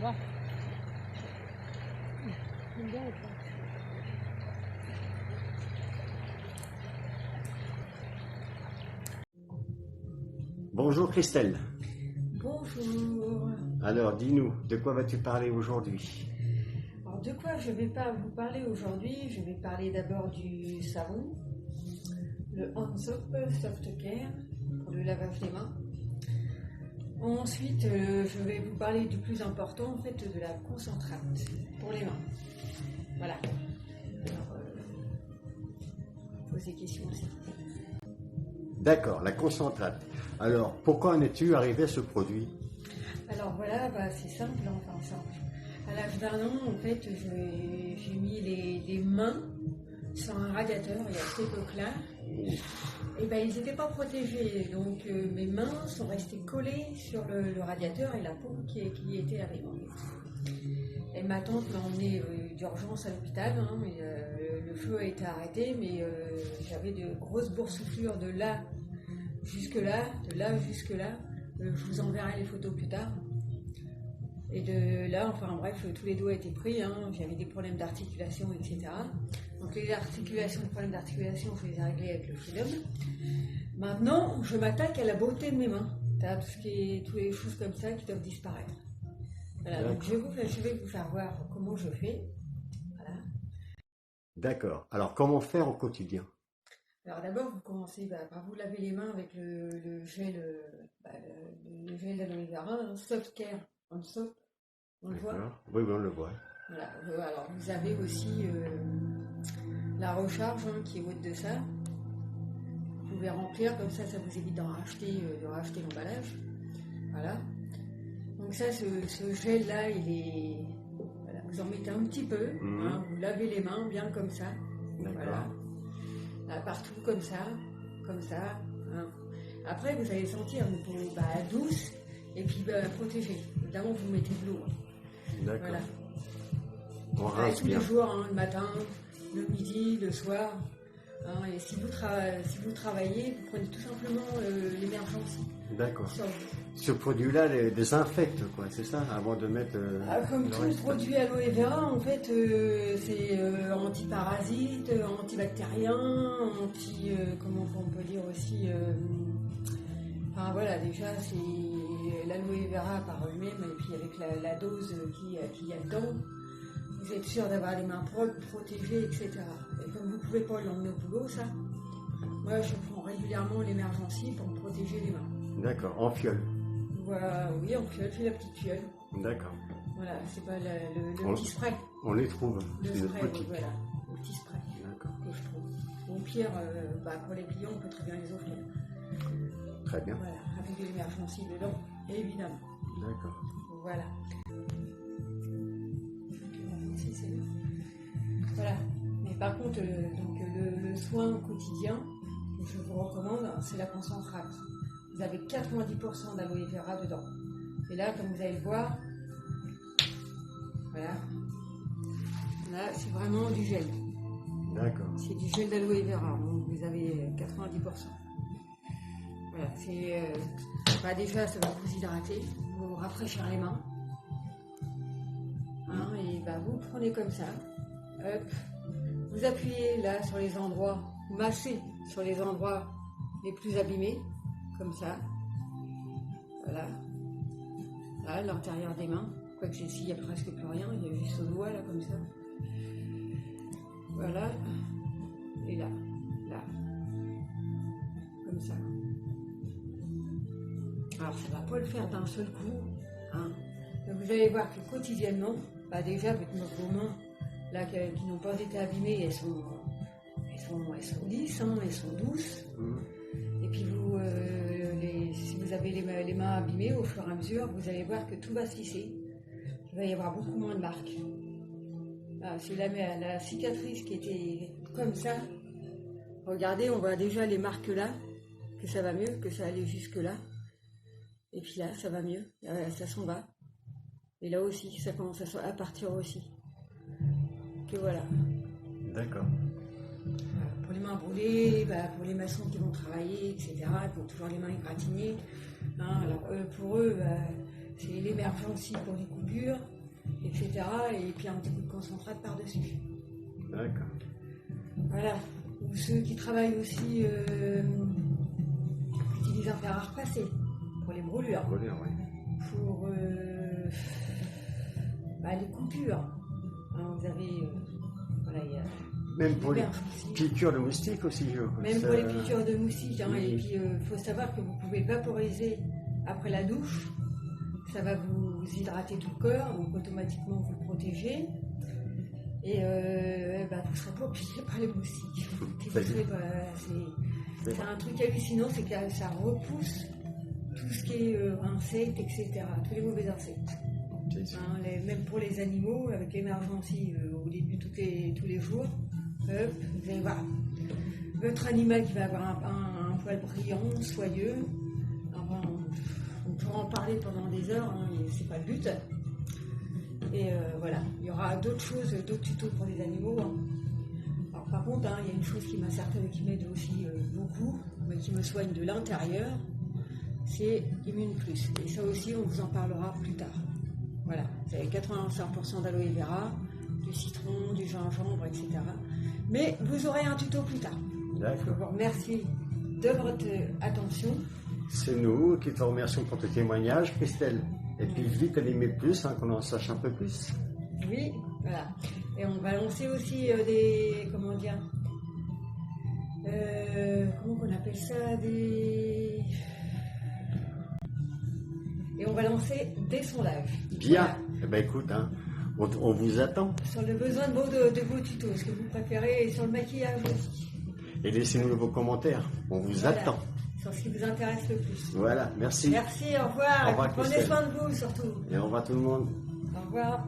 va. J'aime bien le plan. Bonjour Christelle. Bonjour. Alors dis-nous, de quoi vas-tu parler aujourd'hui? Alors de quoi je vais pas vous parler aujourd'hui? Je vais parler d'abord du savon, le Hand Soap Soft Care pour le lavage des mains. Ensuite, je vais vous parler du plus important, en fait, de la concentrate pour les mains. Voilà. Alors, posez des questions aussi. D'accord, la concentrate. Alors, pourquoi en es-tu arrivé à ce produit? Alors voilà, c'est simple, enfin simple. À l'âge d'un an, en fait, j'ai mis les mains sur un radiateur, et à cette époque-là, et ils n'étaient pas protégés. Donc mes mains sont restées collées sur le radiateur et la peau qui était avec moi. Et ma tante m'a emmenée d'urgence à l'hôpital, hein, le feu a été arrêté, mais j'avais de grosses boursouflures de là jusque-là, de là jusque-là. Je vous enverrai les photos plus tard. Et de là, enfin bref, tous les doigts étaient pris, hein, j'avais des problèmes d'articulation, etc. Donc les problèmes d'articulation, je les ai réglés avec le Freedom. Maintenant, je m'attaque à la beauté de mes mains. Toutes les choses comme ça qui doivent disparaître. Voilà, donc je vais vous faire voir comment je fais. Voilà. D'accord. Alors, comment faire au quotidien? Alors d'abord, vous commencez par vous laver les mains avec le gel d'aloe vera, hein, Soft Care Hand Soap. On le voit? Oui, on le voit. Voilà. Alors vous avez aussi la recharge qui est haute de ça. Vous pouvez remplir, comme ça vous évite de racheter l'emballage. Voilà. Donc ça, ce gel-là, il est... Voilà. Vous en mettez un petit peu, hein, vous lavez les mains bien comme ça. Voilà. Là, partout comme ça. Hein. Après, vous allez sentir une peau douce et puis protégée. Évidemment, vous mettez de l'eau. D'accord. Voilà. On rince bien. Tous les jours, hein, le matin, le midi, le soir. Hein, et si vous travaillez, vous prenez tout simplement l'émergencie. D'accord. Ce produit-là les désinfecte, quoi, c'est ça, avant de mettre. Comme tout produit aloe vera, en fait, c'est antiparasite, antibactérien, comment on peut dire aussi. Enfin voilà, déjà c'est l'aloe vera par lui-même, et puis avec la dose qu'il y a dedans, vous êtes sûr d'avoir les mains propres, protégées, etc. Et comme vous ne pouvez pas l'emmener au boulot, ça, moi je prends régulièrement l'émergencie pour me protéger les mains. D'accord, en fiole. Voilà, oui, en fiole, j'ai la petite fiole. D'accord. Voilà, c'est pas le petit spray. On les trouve. Le spray, voilà, le petit spray. D'accord. Que je trouve. Au pire, pour les clients, on peut très bien les offrir. Très bien. Voilà, avec de l'émergencie dedans, évidemment. D'accord. Voilà. Voilà. Mais par contre, le soin quotidien que je vous recommande, c'est la concentrate. Vous avez 90% d'aloe vera dedans. Et là, comme vous allez le voir, voilà. Là, c'est vraiment du gel. D'accord. C'est du gel d'aloe vera. Donc vous avez 90%. Voilà. Déjà, ça va vous hydrater, vous rafraîchir les mains. Hein, et vous prenez comme ça. Hop. Vous appuyez là sur les endroits, vous massez sur les endroits les plus abîmés, comme ça. Voilà. Là, l'intérieur des mains. Quoique ici, il n'y a presque plus rien, il y a juste au doigt, là, comme ça. Voilà. Et là. Comme ça. Alors, ça ne va pas le faire d'un seul coup. Hein. Donc, vous allez voir que quotidiennement, déjà, avec vos mains, là, qui n'ont pas été abîmées, elles sont lisses, hein, elles sont douces. Et puis si vous avez les mains abîmées, au fur et à mesure, vous allez voir que tout va se lisser. Il va y avoir beaucoup moins de marques. C'est la cicatrice qui était comme ça. Regardez, on voit déjà les marques là, que ça va mieux, que ça allait jusque là. Et puis là, ça va mieux, ça s'en va. Et là aussi, ça commence à partir aussi. Que voilà. D'accord. Pour les mains brûlées, pour les maçons qui vont travailler, etc., ils ont toujours les mains égratignées. Hein, alors pour eux, c'est l'émergencie pour les coupures, etc. Et puis un petit coup de concentrate par-dessus. D'accord. Voilà. Ou ceux qui travaillent aussi, qui utilisent un fer à repasser pour les brûlures. Brûlure, oui. Pour les coupures. Hein, vous avez. Voilà, il y a. Même pour les piqûres de moustiques aussi, je crois. Même pour les piqûres de moustiques. Hein, oui. Et puis, il faut savoir que vous pouvez vaporiser après la douche. Ça va vous hydrater tout le corps, donc automatiquement vous le protégez. Et vous ne serez pas piqué par les moustiques. C'est un truc hallucinant, c'est que ça repousse tout ce qui est insectes, etc. Tous les mauvais insectes. Hein, même pour les animaux, avec l'émergencie au début tous les jours, vous allez voir votre animal qui va avoir un poil brillant, soyeux. Enfin, on pourra en parler pendant des heures, hein, mais c'est pas le but. Et voilà, il y aura d'autres choses, d'autres tutos pour les animaux. Hein. Alors par contre, il y a une chose qui m'aide aussi beaucoup, mais qui me soigne de l'intérieur, c'est Immune Plus. Et ça aussi, on vous en parlera plus tard. Voilà, vous avez 85% d'aloe vera, du citron, du gingembre, etc. Mais vous aurez un tuto plus tard. D'accord. Je vous remercie de votre attention. C'est nous qui te remercions pour tes témoignages, Christelle. Et puis vite à l'aimer plus, qu'on en sache un peu plus. Oui, voilà. Et on va lancer aussi comment qu'on appelle ça, et on va lancer des sondages. Bien. Voilà. Eh ben écoute, on vous attend. Sur le besoin de vos tutos, ce que vous préférez, et sur le maquillage aussi. Et laissez-nous vos commentaires. On vous attend. Sur ce qui vous intéresse le plus. Voilà, merci. Merci, au revoir. Au revoir, Prenez Christelle. soin de vous surtout. Et au revoir tout le monde. Au revoir.